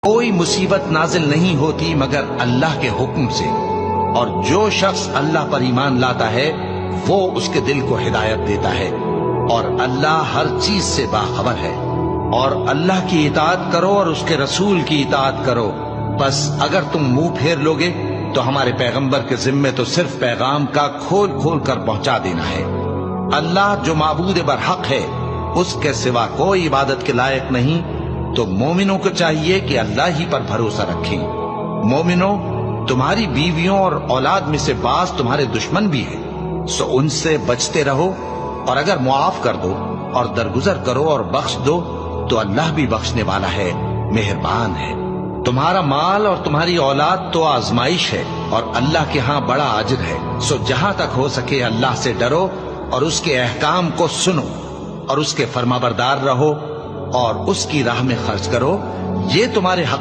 کوئی مصیبت نازل نہیں ہوتی مگر اللہ کے حکم سے، اور جو شخص اللہ پر ایمان لاتا ہے وہ اس کے دل کو ہدایت دیتا ہے، اور اللہ ہر چیز سے باخبر ہے۔ اور اللہ کی اطاعت کرو اور اس کے رسول کی اطاعت کرو، بس اگر تم منہ پھیر لوگے تو ہمارے پیغمبر کے ذمے تو صرف پیغام کا کھول کھول کر پہنچا دینا ہے۔ اللہ جو معبود برحق ہے، اس کے سوا کوئی عبادت کے لائق نہیں، تو مومنوں کو چاہیے کہ اللہ ہی پر بھروسہ رکھیں۔ مومنوں، تمہاری بیویوں اور اولاد میں سے بعض تمہارے دشمن بھی ہیں، سو ان سے بچتے رہو، اور اگر معاف کر دو اور درگزر کرو اور بخش دو تو اللہ بھی بخشنے والا ہے، مہربان ہے۔ تمہارا مال اور تمہاری اولاد تو آزمائش ہے، اور اللہ کے ہاں بڑا اجر ہے، سو جہاں تک ہو سکے اللہ سے ڈرو اور اس کے احکام کو سنو اور اس کے فرمانبردار رہو اور اس کی راہ میں خرچ کرو، یہ تمہارے حق